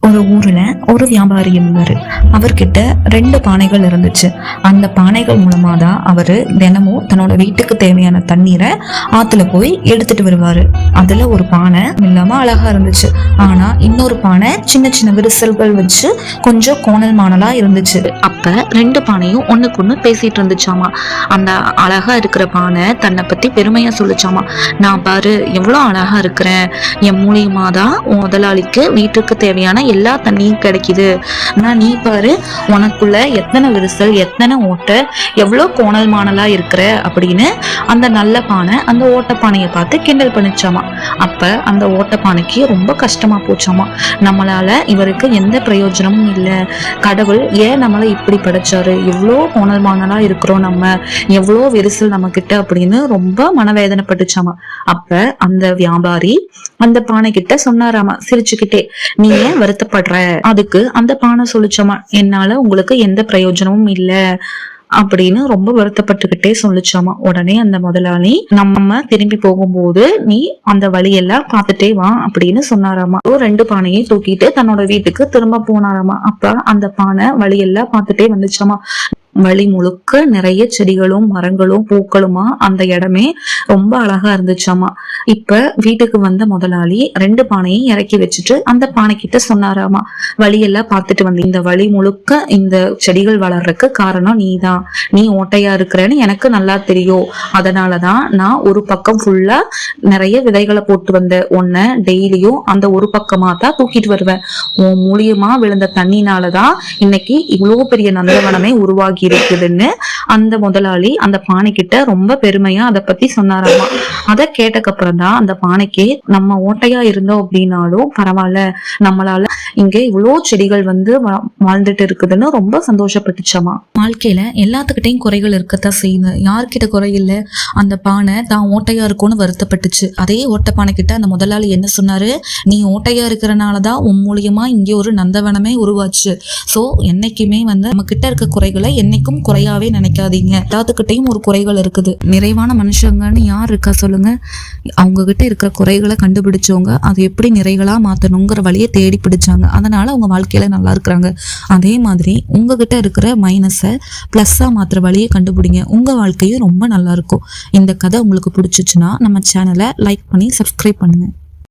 ஒரு ஊர்ல ஒரு வியாபாரி இருந்தாரு. அவர்கிட்ட 2 பானைகள் இருந்துச்சு. அந்த பானைகள் மூலமா தான் அவரு தினமும் தன்னோட வீட்டுக்கு தேவையான தண்ணீரை ஆத்துல போய் எடுத்துட்டு வருவாரு. அதுல ஒரு பானை இல்லாம அழகா இருந்துச்சு. ஆனா இன்னொரு பானை சின்ன சின்ன விரிசல்கள் வச்சு கொஞ்சம் கோணல் மாணலா இருந்துச்சு. அப்ப 2 பானையும் ஒண்ணுக்கு ஒண்ணு பேசிட்டு இருந்துச்சாமா. அந்த அழகா இருக்கிற பானை தன்னை பத்தி பெருமையா சொல்லுச்சாமா. நான் பாரு எவ்வளவு அழகா இருக்கிறேன், என் மூலியமா தான் முதலாளிக்கு வீட்டுக்கு தேவையான எல்லா தண்ணியும் கிடைக்குது. ஆனா நீ பாரு, உனக்குள்ள எத்தனை விரிசல், எத்தனை ஓட்டை, எவ்வளவு கோணல் மாணலா இருக்கிற அப்படின்னு அந்த நல்ல பானை அந்த ஓட்டப்பானையை பார்த்து கிண்டல் பண்ணிச்சாமா. அப்ப அந்த ஓட்டப்பானைக்கு ரொம்ப கஷ்டமா போச்சாமா. நம்மளால இவருக்கு எந்த பிரயோஜனமும் இல்லை, கடவுள் ஏன் நம்மளை இப்படி படைச்சாரு, எவ்வளோ கோணல் மாணலா இருக்கிறோம், நம்ம எவ்வளோ விரிசல் நம்ம கிட்ட அப்படின்னு ரொம்ப மனவேதனைப்பட்டுச்சாமா. அப்ப அந்த வியாபாரி அந்த பானை கிட்ட சொன்னாராமா சிரிச்சுக்கிட்டே, நீ ஏன் வருத்தப்படுற? அதுக்கு அந்த பானை சொல்லிச்சாமா, என்னால உங்களுக்கு எந்த பிரயோஜனமும் இல்ல அப்படின்னு ரொம்ப வருத்தப்பட்டுக்கிட்டே சொல்லிச்சாமா. உடனே அந்த முதலாளி, நம்ம திரும்பி போகும்போது நீ அந்த வழியெல்லாம் பார்த்துட்டே வா அப்படின்னு சொன்னாராமா. 2 பானையும் தூக்கிட்டு தன்னோட வீட்டுக்கு திரும்ப போனாராமா. அப்ப அந்த பானை வழியெல்லாம் பார்த்துட்டே வந்துச்சாமா. வழி முழுக்க நிறைய செடிகளும் மரங்களும் பூக்களுமா அந்த இடமே ரொம்ப அழகா இருந்துச்சாமா. இப்ப வீட்டுக்கு வந்த முதலாளி 2 பானையும் இறக்கி வச்சுட்டு அந்த பானை கிட்ட சொன்னாராமா, வழியெல்லாம் பார்த்துட்டு வந்து இந்த வழி முழுக்க இந்த செடிகள் வளர்றதுக்கு காரணம் நீதான், நீ ஓட்டையா இருக்கிறேன்னு எனக்கு நல்லா தெரியும். அதனாலதான் நான் ஒரு பக்கம் ஃபுல்லா நிறைய விதைகளை போட்டு வந்த உன்னை டெய்லியும் அந்த ஒரு பக்கமா தான் தூக்கிட்டு வருவேன். உன் மூலியமா விழுந்த தண்ணினாலதான் இன்னைக்கு இவ்வளவு பெரிய நந்தவனமே உருவாகி இருக்குதுன்னு அந்த முதலாளி அந்த பானை கிட்ட ரொம்ப பெருமையா அதை பத்தி சொன்னாராமா. அதை கேட்டக்கப்புறம் தான் அந்த பானைக்கு, நம்ம ஓட்டையா இருந்தோம் அப்படின்னாலும் பரவாயில்ல, நம்மளால இங்க இவ்வளோ செடிகள் வந்து வாழ்ந்துட்டு இருக்குதுன்னு ரொம்ப சந்தோஷப்பட்டுச்சாமா. வாழ்க்கையில எல்லாத்துக்கிட்டையும் குறைகள் இருக்கத்தான் செய்யுது, யார்கிட்ட குறை இல்லை. அந்த பானை தான் ஓட்டையா இருக்கும்னு வருத்தப்பட்டுச்சு. அதே ஓட்ட பானை கிட்ட அந்த முதலாளி என்ன சொன்னாரு, நீ ஓட்டையா இருக்கிறனாலதான் உன் மூலியமா இங்கே ஒரு நந்தவனமே உருவாச்சு. சோ என்னைக்குமே வந்து நம்ம கிட்ட இருக்க குறைகளை என்னைக்கும் குறையாவே நினைக்காதீங்க. எல்லாத்துக்கிட்டையும் ஒரு குறைகள் இருக்குது. நிறைவான மனுஷங்கன்னு யார் இருக்கா சொல்லுங்க? அவங்க கிட்ட இருக்கிற குறைகளை கண்டுபிடிச்சவங்க அதை எப்படி நிறைகளா மாத்தணுங்கிற வழியை தேடி பிடிச்சாங்க. அதனால அவங்க வாழ்க்கையில நல்லா இருக்கிறாங்க. அதே மாதிரி உங்ககிட்ட இருக்கிற மைனஸை பிளஸ்ஸா மாத்துற வழியை கண்டுபிடிங்க, உங்க வாழ்க்கையும் ரொம்ப நல்லா இருக்கும். இந்த கதை உங்களுக்கு பிடிச்சிச்சுன்னா நம்ம சேனலை லைக் பண்ணி சப்ஸ்கிரைப் பண்ணுங்க.